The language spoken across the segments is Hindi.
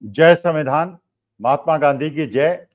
जय संविधान, महात्मा गांधी की जय।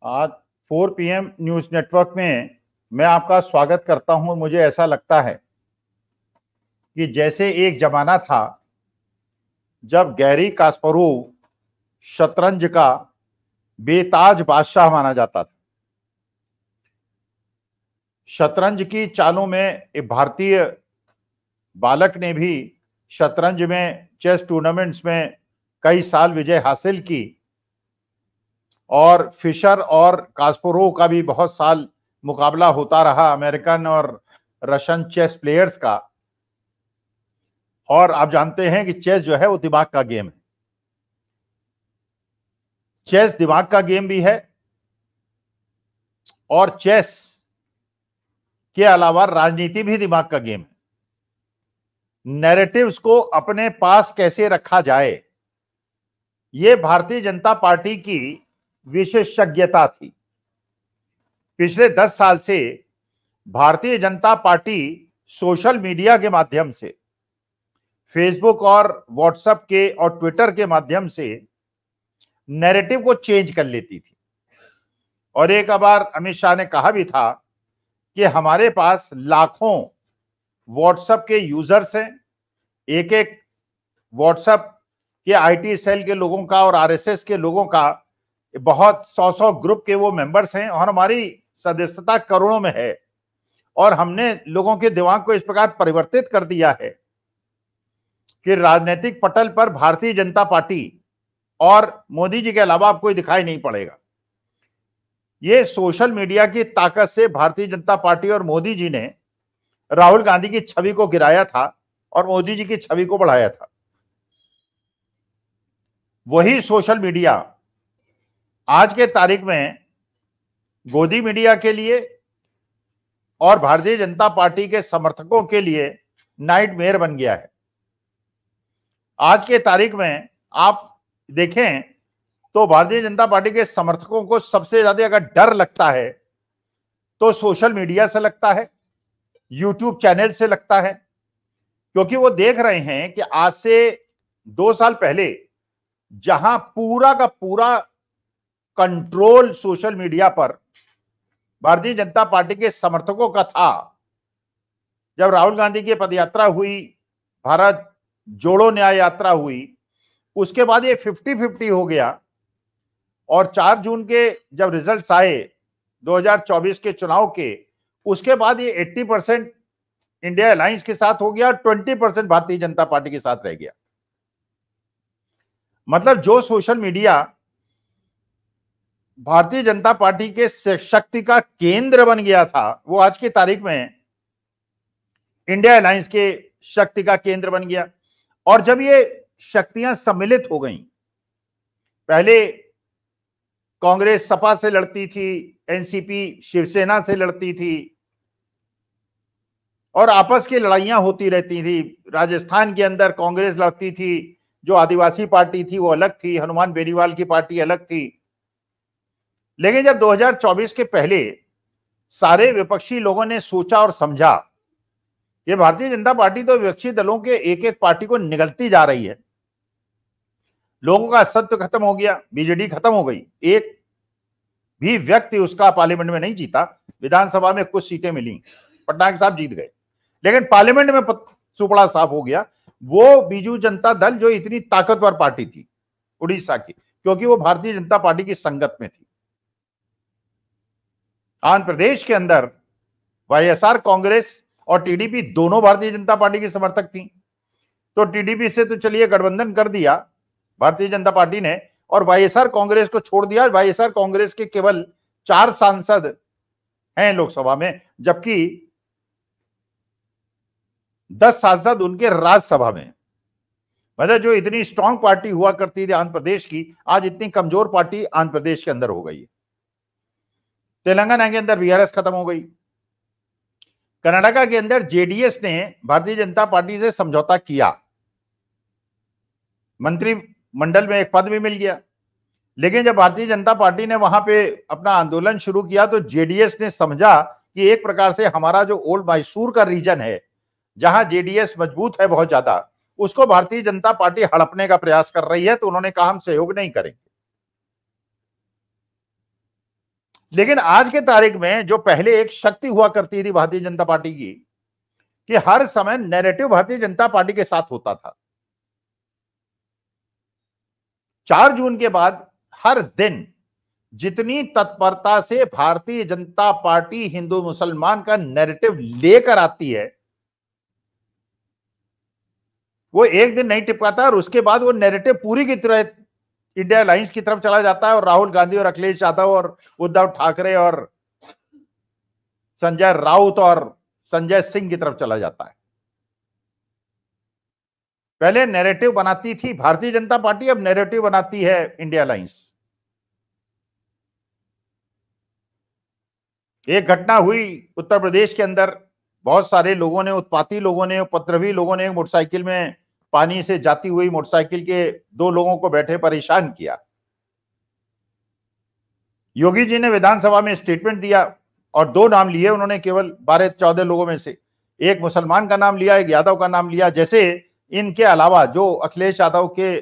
आज 4 PM न्यूज नेटवर्क में मैं आपका स्वागत करता हूं। मुझे ऐसा लगता है कि जैसे एक जमाना था जब गैरी कास्परोव शतरंज का बेताज बादशाह माना जाता था। शतरंज की चालों में एक भारतीय बालक ने भी शतरंज में चेस टूर्नामेंट्स में कई साल विजय हासिल की और फिशर और कास्परोव का भी बहुत साल मुकाबला होता रहा अमेरिकन और रशियन चेस प्लेयर्स का। और आप जानते हैं कि चेस जो है वो दिमाग का गेम है। चेस दिमाग का गेम भी है और चेस के अलावा राजनीति भी दिमाग का गेम है। नैरेटिव्स को अपने पास कैसे रखा जाए, ये भारतीय जनता पार्टी की विशेषज्ञता थी। पिछले 10 साल से Bharatiya Janata party social media के माध्यम से, फेसबुक और व्हाट्सएप के और ट्विटर के माध्यम से नैरेटिव को चेंज कर लेती थी। और एक बार अमित शाह ने कहा भी था कि हमारे पास लाखों व्हाट्सएप के यूजर्स हैं, एक एक व्हाट्सएप के आईटी सेल के लोगों का और आरएसएस के लोगों का बहुत 100 ग्रुप के वो मेंबर्स हैं और हमारी सदस्यता करोड़ों में है। और हमने लोगों के दिमाग को इस प्रकार परिवर्तित कर दिया है कि राजनीतिक पटल पर भारतीय जनता पार्टी और मोदी जी के अलावा आपको कोई दिखाई नहीं पड़ेगा। ये सोशल मीडिया की ताकत से भारतीय जनता पार्टी और मोदी जी ने राहुल गांधी की छवि को गिराया था और मोदी जी की छवि को बढ़ाया था। वही सोशल मीडिया आज के तारीख में गोदी मीडिया के लिए और भारतीय जनता पार्टी के समर्थकों के लिए नाइटमेयर बन गया है। आज के तारीख में आप देखें तो भारतीय जनता पार्टी के समर्थकों को सबसे ज्यादा अगर डर लगता है तो सोशल मीडिया से लगता है, यूट्यूब चैनल से लगता है, क्योंकि वो देख रहे हैं कि आज से 2 साल पहले जहां पूरा का पूरा कंट्रोल सोशल मीडिया पर भारतीय जनता पार्टी के समर्थकों का था, जब राहुल गांधी की पदयात्रा हुई, भारत जोड़ो न्याय यात्रा हुई, उसके बाद ये 50-50 हो गया। और 4 जून के जब रिजल्ट्स आए 2024 के चुनाव के, उसके बाद ये 80% इंडिया अलायंस के साथ हो गया, 20% भारतीय जनता पार्टी के साथ रह गया। मतलब जो social media Bharatiya Janata party के शक्ति का केंद्र बन गया था, वो आज की तारीख में इंडिया अलायंस के शक्ति का केंद्र बन गया। और जब ये शक्तियां सम्मिलित हो गईं, पहले कांग्रेस सपा से लड़ती थी, एनसीपी शिवसेना से लड़ती थी और आपस की लड़ाइयां होती रहती थी। राजस्थान के अंदर कांग्रेस लड़ती थी, जो आदिवासी पार्टी थी वो अलग थी, हनुमान बेनीवाल की पार्टी अलग थी। लेकिन जब 2024 के पहले सारे विपक्षी लोगों ने सोचा और समझा कि भारतीय जनता पार्टी तो विपक्षी दलों के एक एक पार्टी को निगलती जा रही है, लोगों का असत्य खत्म हो गया, बीजेडी खत्म हो गई, एक भी व्यक्ति उसका पार्लियामेंट में नहीं जीता। विधानसभा में कुछ सीटें मिली, पटनायक साहब जीत गए, लेकिन पार्लियामेंट में सुपड़ा साफ हो गया। वो बीजू जनता दल जो इतनी ताकतवर पार्टी थी उड़ीसा की, क्योंकि वो भारतीय जनता पार्टी की संगत में थी। आंध्र प्रदेश के अंदर वाईएसआर कांग्रेस और टीडीपी दोनों भारतीय जनता पार्टी की समर्थक थी। तो टीडीपी से तो चलिए गठबंधन कर दिया भारतीय जनता पार्टी ने और वाईएसआर कांग्रेस को छोड़ दिया। वाईएसआर कांग्रेस के केवल 4 सांसद हैं लोकसभा में, जबकि 10 सांसद उनके राज्यसभा में। मतलब जो इतनी स्ट्रांग पार्टी हुआ करती थी आंध्र प्रदेश की, आज इतनी कमजोर पार्टी आंध्र प्रदेश के अंदर हो गई है। तेलंगाना के अंदर बीआरएस खत्म हो गई। कर्नाटका के अंदर जेडीएस ने भारतीय जनता पार्टी से समझौता किया, मंत्रिमंडल में एक पद भी मिल गया। लेकिन जब भारतीय जनता पार्टी ने वहां पे अपना आंदोलन शुरू किया तो जेडीएस ने समझा कि एक प्रकार से हमारा जो ओल्ड मैसूर का रीजन है, जहां जेडीएस मजबूत है बहुत ज्यादा, उसको भारतीय जनता पार्टी हड़पने का प्रयास कर रही है, तो उन्होंने कहा हम सहयोग नहीं करेंगे। लेकिन आज के तारीख में जो पहले एक शक्ति हुआ करती थी भारतीय जनता पार्टी की, कि हर समय नैरेटिव भारतीय जनता पार्टी के साथ होता था, 4 जून के बाद हर दिन जितनी तत्परता से भारतीय जनता पार्टी हिंदू मुसलमान का नैरेटिव लेकर आती है, वो एक दिन नहीं टिपकाता और उसके बाद वो नैरेटिव पूरी की तरह इंडिया अलायंस की तरफ चला जाता है और राहुल गांधी और अखिलेश यादव और उद्धव ठाकरे और संजय राउत और संजय सिंह की तरफ चला जाता है। पहले नैरेटिव बनाती थी भारतीय जनता पार्टी, अब नैरेटिव बनाती है इंडिया अलायंस। एक घटना हुई उत्तर प्रदेश के अंदर, बहुत सारे लोगों ने, उत्पाती लोगों ने, उपद्रवी लोगों ने मोटरसाइकिल में पानी से जाती हुई मोटरसाइकिल के 2 लोगों को बैठे परेशान किया। योगी जी ने विधानसभा में स्टेटमेंट दिया और 2 नाम लिए उन्होंने, केवल 12-14 लोगों में से। एक मुसलमान का नाम लिया, एक यादव का नाम लिया, जैसे इनके अलावा जो अखिलेश यादव के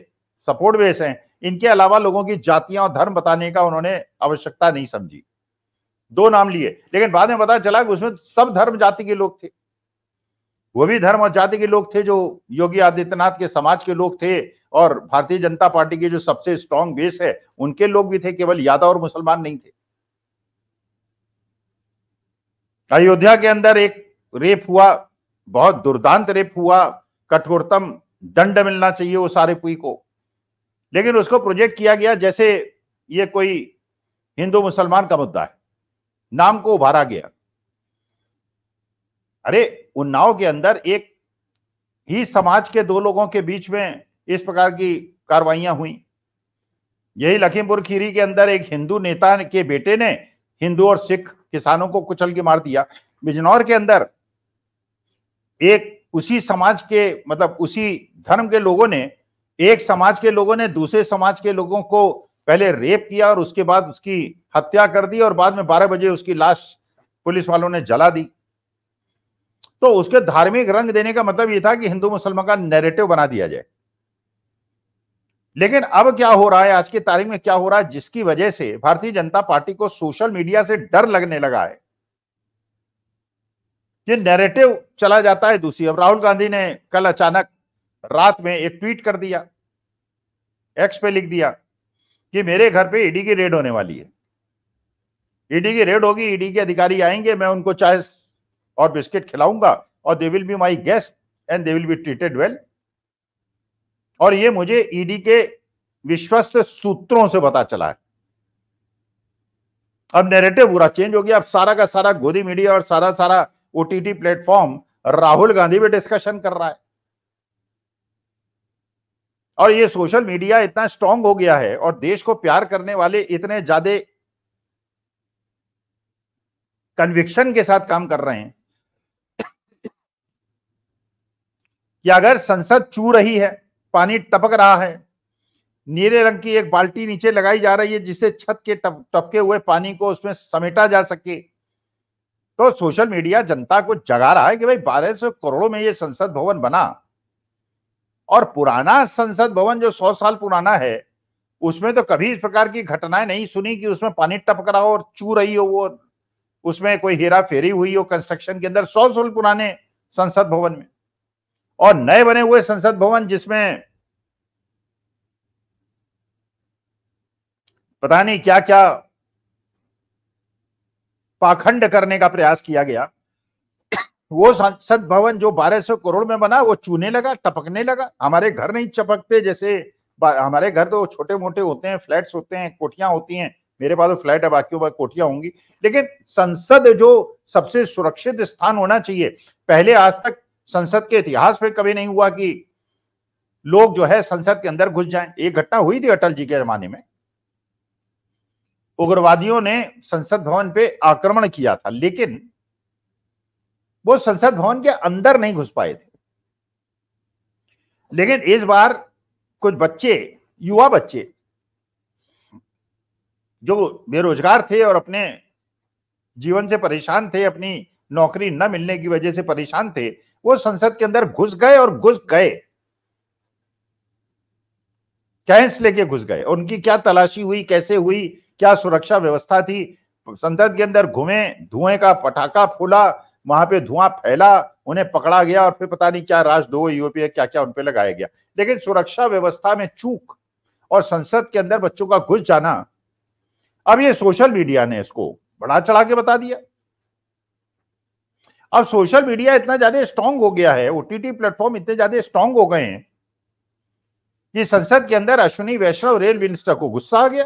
सपोर्ट बेस हैं, इनके अलावा लोगों की जातियां और धर्म बताने का उन्होंने आवश्यकता नहीं समझी। 2 नाम लिए, लेकिन बाद में पता चला कि उसमें सब धर्म जाति के लोग थे। वो भी धर्म और जाति के लोग थे जो योगी आदित्यनाथ के समाज के लोग थे, और भारतीय जनता पार्टी के जो सबसे स्ट्रांग बेस है उनके लोग भी थे, केवल यादव और मुसलमान नहीं थे। अयोध्या के अंदर एक रेप हुआ, बहुत दुर्दांत रेप हुआ, कठोरतम दंड मिलना चाहिए उस आरोपी को, लेकिन उसको प्रोजेक्ट किया गया जैसे ये कोई हिंदू मुसलमान का मुद्दा है, नाम को उभारा गया। अरे उन्नाव के अंदर एक ही समाज के 2 लोगों के बीच में इस प्रकार की कार्रवाइयां हुई। यही लखीमपुर खीरी के अंदर एक हिंदू नेता के बेटे ने हिंदू और सिख किसानों को कुचल के मार दिया। बिजनौर के अंदर एक उसी समाज के, मतलब उसी धर्म के लोगों ने, एक समाज के लोगों ने दूसरे समाज के लोगों को पहले रेप किया और उसके बाद उसकी हत्या कर दी और बाद में 12 बजे उसकी लाश पुलिस वालों ने जला दी। तो उसके धार्मिक रंग देने का मतलब यह था कि हिंदू मुसलमान का नैरेटिव बना दिया जाए। लेकिन अब क्या हो रहा है, आज की तारीख में क्या हो रहा है, जिसकी वजह से भारतीय जनता पार्टी को सोशल मीडिया से डर लगने लगा है कि नैरेटिव चला जाता है दूसरी। अब राहुल गांधी ने कल अचानक रात में एक ट्वीट कर दिया, एक्स पे लिख दिया कि मेरे घर पे ईडी की रेड होने वाली है, ईडी की रेड होगी, ईडी के अधिकारी आएंगे, मैं उनको चाय और बिस्किट खिलाऊंगा और they will be my guest and they will be treated well. और ये मुझे ईडी के विश्वस्त सूत्रों से पता चला है। अब नैरेटिव पूरा चेंज हो गया। अब सारा का सारा गोदी मीडिया और सारा ओटीटी प्लेटफॉर्म राहुल गांधी पे डिस्कशन कर रहा है। और ये सोशल मीडिया इतना स्ट्रांग हो गया है और देश को प्यार करने वाले इतने ज्यादा कन्विक्शन के साथ काम कर रहे हैं कि अगर संसद चू रही है, पानी टपक रहा है, नीले रंग की एक बाल्टी नीचे लगाई जा रही है जिससे छत के टपके हुए पानी को उसमें समेटा जा सके, तो सोशल मीडिया जनता को जगा रहा है कि भाई 1200 करोड़ में ये संसद भवन बना, और पुराना संसद भवन जो 100 साल पुराना है उसमें तो कभी इस प्रकार की घटनाएं नहीं सुनी कि उसमें पानी टपक रहा हो और चू रही हो, वो उसमें कोई हेरा फेरी हुई हो कंस्ट्रक्शन के अंदर 100 साल पुराने संसद भवन में। और नए बने हुए संसद भवन जिसमें पता नहीं क्या क्या पाखंड करने का प्रयास किया गया, वो संसद भवन जो 1200 करोड़ में बना वो चूने लगा, टपकने लगा। हमारे घर नहीं चपकते, जैसे हमारे घर तो छोटे मोटे होते हैं, फ्लैट्स होते हैं, कोठियां होती हैं, मेरे पास तो फ्लैट है, बाकी बात कोठियां होंगी, लेकिन संसद जो सबसे सुरक्षित स्थान होना चाहिए, पहले आज तक संसद के इतिहास में कभी नहीं हुआ कि लोग जो है संसद के अंदर घुस जाएं। एक घटना हुई थी अटल जी के जमाने में, उग्रवादियों ने संसद भवन पे आक्रमण किया था, लेकिन वो संसद भवन के अंदर नहीं घुस पाए थे। लेकिन इस बार कुछ बच्चे, युवा बच्चे जो बेरोजगार थे और अपने जीवन से परेशान थे, अपनी नौकरी न मिलने की वजह से परेशान थे, वो संसद के अंदर घुस गए और घुस गए। कैश लेके घुस गए। उनकी क्या तलाशी हुई, कैसे हुई, क्या सुरक्षा व्यवस्था थी, संसद के अंदर घूमे, धुएं का पटाखा फूला, वहां पे धुआं फैला, उन्हें पकड़ा गया और फिर पता नहीं क्या राजद्रोह यूपीए क्या क्या उन पे लगाया गया। लेकिन सुरक्षा व्यवस्था में चूक और संसद के अंदर बच्चों का घुस जाना, अब ये सोशल मीडिया ने इसको बढ़ा चढ़ा के बता दिया। अब सोशल मीडिया इतना ज्यादा स्ट्रांग हो गया है, ओटीटी प्लेटफॉर्म इतने ज्यादा स्ट्रांग हो गए हैं कि संसद के अंदर अश्विनी वैष्णव रेल मिनिस्टर को गुस्सा आ गया।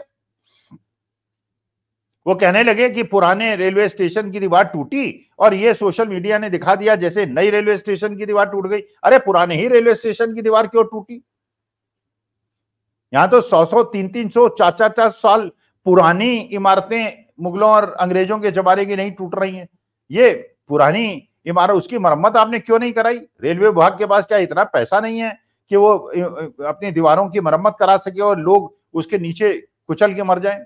वो कहने लगे कि पुराने रेलवे स्टेशन की दीवार टूटी और ये सोशल मीडिया ने दिखा दिया जैसे नई रेलवे स्टेशन की दीवार टूट गई। अरे पुराने ही रेलवे स्टेशन की दीवार क्यों टूटी? यहां तो 100-100, 300-300, 400 साल पुरानी इमारतें मुगलों और अंग्रेजों के जमाने की नहीं टूट रही हैं। ये पुरानी इमारत, उसकी मरम्मत आपने क्यों नहीं कराई? रेलवे विभाग के पास क्या इतना पैसा नहीं है कि वो अपनी दीवारों की मरम्मत करा सके और लोग उसके नीचे कुचल के मर जाएं?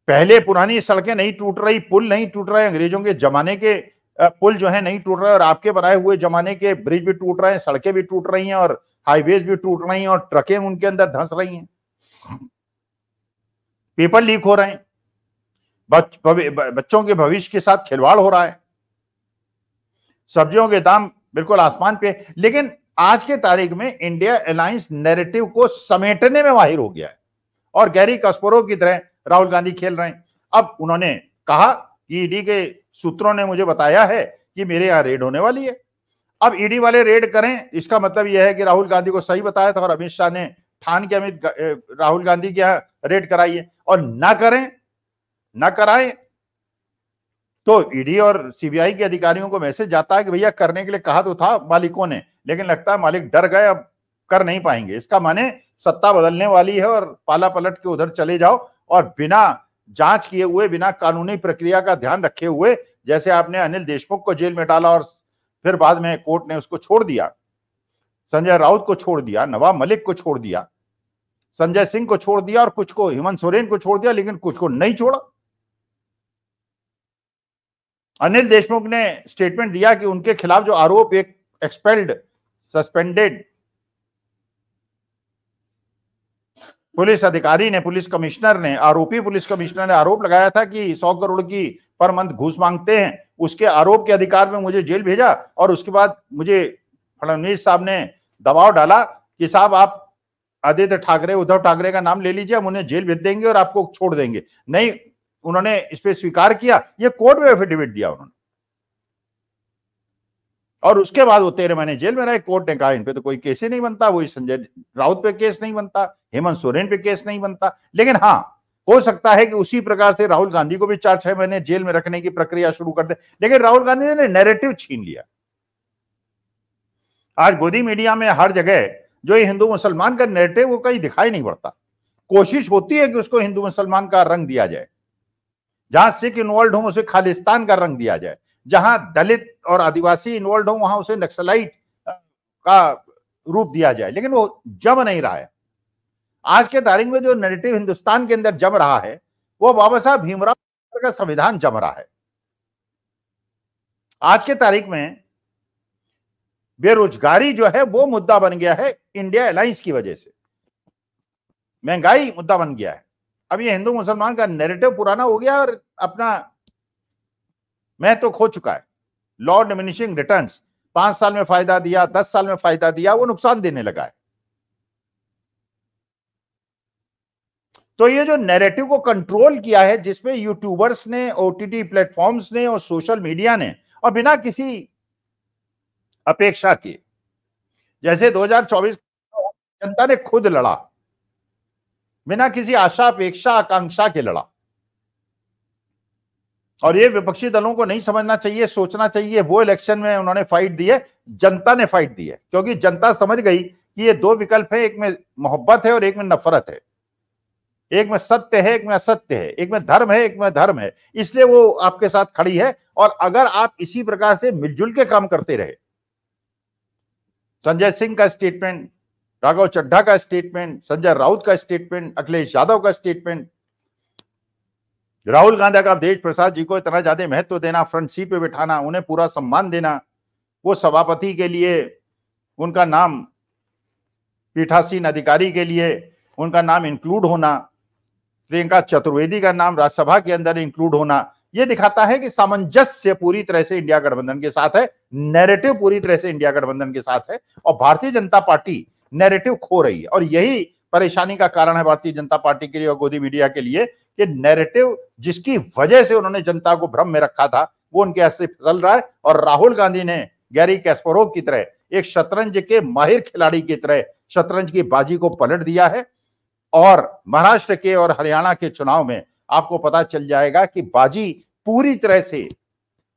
पहले पुरानी सड़कें नहीं टूट रही, पुल नहीं टूट रहे, अंग्रेजों के जमाने के पुल जो है नहीं टूट रहे और आपके बनाए हुए जमाने के ब्रिज भी टूट रहे हैं, सड़कें भी टूट रही हैं और हाईवेज भी टूट रही हैं और ट्रकें उनके अंदर धंस रही हैं, पेपर लीक हो रहे हैं, बच्चों के भविष्य के साथ खिलवाड़ हो रहा है, सब्जियों के दाम बिल्कुल आसमान पे। लेकिन आज के तारीख में इंडिया अलायंस नैरेटिव को समेटने में माहिर हो गया है और गैरी कास्परोव की तरह राहुल गांधी खेल रहे हैं। अब उन्होंने कहा कि ईडी के सूत्रों ने मुझे बताया है कि मेरे यहां रेड होने वाली है। अब ईडी वाले रेड करें, इसका मतलब यह है कि राहुल गांधी को सही बताया था और अमित शाह ने ठान के राहुल गांधी के यहां रेड कराई है। और ना करें, ना कराएं तो ईडी और सीबीआई के अधिकारियों को मैसेज जाता है कि भैया करने के लिए कहा तो था मालिकों ने, लेकिन लगता है मालिक डर गए, अब कर नहीं पाएंगे। इसका माने सत्ता बदलने वाली है और पाला पलट के उधर चले जाओ और बिना जांच किए हुए, बिना कानूनी प्रक्रिया का ध्यान रखे हुए, जैसे आपने अनिल देशमुख को जेल में डाला और फिर बाद में कोर्ट ने उसको छोड़ दिया, संजय राउत को छोड़ दिया, नवाब मलिक को छोड़ दिया, संजय सिंह को छोड़ दिया और कुछ को, हेमंत सोरेन को छोड़ दिया, लेकिन कुछ को नहीं छोड़ा। अनिल देशमुख ने स्टेटमेंट दिया कि उनके खिलाफ जो आरोप, एक एक्सपेल्ड, सस्पेंडेड पुलिस अधिकारी ने, पुलिस कमिश्नर ने, आरोपी पुलिस कमिश्नर ने आरोप लगाया था कि 100 करोड़ की पर मंथ घूस मांगते हैं, उसके आरोप के अधिकार में मुझे जेल भेजा और उसके बाद मुझे फडणवीस साहब ने दबाव डाला कि साहब आप आदित्य ठाकरे, उद्धव ठाकरे का नाम ले लीजिए, हम उन्हें जेल भेज देंगे और आपको छोड़ देंगे। नहीं, उन्होंने इस पे स्वीकार किया, ये कोर्ट में एफिडेविट दिया उन्होंने और उसके बाद वो 13 महीने जेल में रहे। कोर्ट ने कहा इन पे तो कोई केस ही नहीं बनता, वही संजय राउत पे केस नहीं बनता, हेमंत सोरेन पे केस नहीं बनता। लेकिन हाँ, हो सकता है कि उसी प्रकार से राहुल गांधी को भी 4-6 महीने जेल में रखने की प्रक्रिया शुरू कर दे। लेकिन राहुल गांधी ने नैरेटिव छीन लिया। आज गोदी मीडिया में हर जगह जो ये हिंदू मुसलमान का नैरेटिव, वो कहीं दिखाई नहीं पड़ता। कोशिश होती है कि उसको हिंदू मुसलमान का रंग दिया जाए, जहां सिख इन्वॉल्व हो उसे खालिस्तान का रंग दिया जाए, जहां दलित और आदिवासी इन्वॉल्व हो वहां उसे नक्सलाइट का रूप दिया जाए, लेकिन वो जम नहीं रहा है। आज के तारीख में जो नैरेटिव हिंदुस्तान के अंदर जम रहा है वो बाबा साहब भीमराव का संविधान जम रहा है। आज के तारीख में बेरोजगारी जो है वो मुद्दा बन गया है इंडिया अलायंस की वजह से, महंगाई मुद्दा बन गया है। अब ये हिंदू मुसलमान का नैरेटिव पुराना हो गया और अपना मैं तो खो चुका है। लॉ डिमिनिशिंग रिटर्न्स, 5 साल में फायदा दिया, 10 साल में फायदा दिया, वो नुकसान देने लगा है। तो ये जो नैरेटिव को कंट्रोल किया है, जिसमें यूट्यूबर्स ने, ओटीटी प्लेटफॉर्म्स ने और सोशल मीडिया ने, और बिना किसी अपेक्षा के, जैसे 2024 जनता ने खुद लड़ा, बिना किसी आशा, अपेक्षा, आकांक्षा के लड़ा। और ये विपक्षी दलों को नहीं समझना चाहिए, सोचना चाहिए वो इलेक्शन में उन्होंने फाइट दी है, जनता ने फाइट दी है, क्योंकि जनता समझ गई कि ये 2 विकल्प है, एक में मोहब्बत है और एक में नफरत है, एक में सत्य है, एक में असत्य है, एक में धर्म है, एक में धर्म है। इसलिए वो आपके साथ खड़ी है। और अगर आप इसी प्रकार से मिलजुल के काम करते रहे, संजय सिंह का स्टेटमेंट, राघव चड्ढा का स्टेटमेंट, संजय राउत का स्टेटमेंट, अखिलेश यादव का स्टेटमेंट, राहुल गांधी का अवधेश प्रसाद जी को इतना ज्यादा महत्व देना, फ्रंट सीट पे बिठाना, उन्हें पूरा सम्मान देना, वो सभापति के लिए उनका नाम पीठासीन अधिकारी के लिए उनका नाम इंक्लूड होना, प्रियंका चतुर्वेदी का नाम राज्यसभा के अंदर इंक्लूड होना, यह दिखाता है कि सामंजस्य पूरी तरह से इंडिया गठबंधन के साथ है, नैरेटिव पूरी तरह से इंडिया गठबंधन के साथ है और भारतीय जनता पार्टी नैरेटिव खो रही है। और यही परेशानी का कारण है भारतीय जनता पार्टी के लिए और गोदी मीडिया के लिए कि नैरेटिव जिसकी वजह से उन्होंने जनता को भ्रम में रखा था वो उनके हाथ से फिसल रहा है। और राहुल गांधी ने गैरी कैस्परोव की तरह एक शतरंज के माहिर खिलाड़ी की तरह शतरंज की बाजी को पलट दिया है। और महाराष्ट्र के और हरियाणा के चुनाव में आपको पता चल जाएगा कि बाजी पूरी तरह से,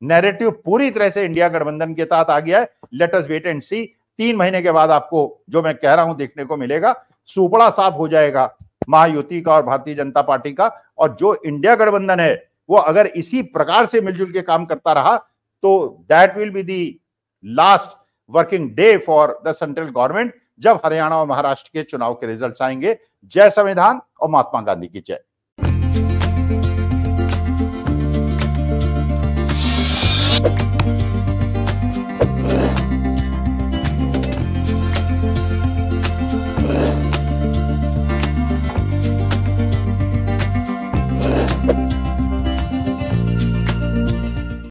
नैरेटिव पूरी तरह से इंडिया गठबंधन के तहत आ गया है। लेट अस वेट एंड सी। 3 महीने के बाद आपको जो मैं कह रहा हूं देखने को मिलेगा, सुपड़ा साफ हो जाएगा महायुति का और भारतीय जनता पार्टी का। और जो इंडिया गठबंधन है वो अगर इसी प्रकार से मिलजुल के काम करता रहा तो that will be the last working day for the central government जब हरियाणा और महाराष्ट्र के चुनाव के रिजल्ट्स आएंगे। जय संविधान और महात्मा गांधी की जय।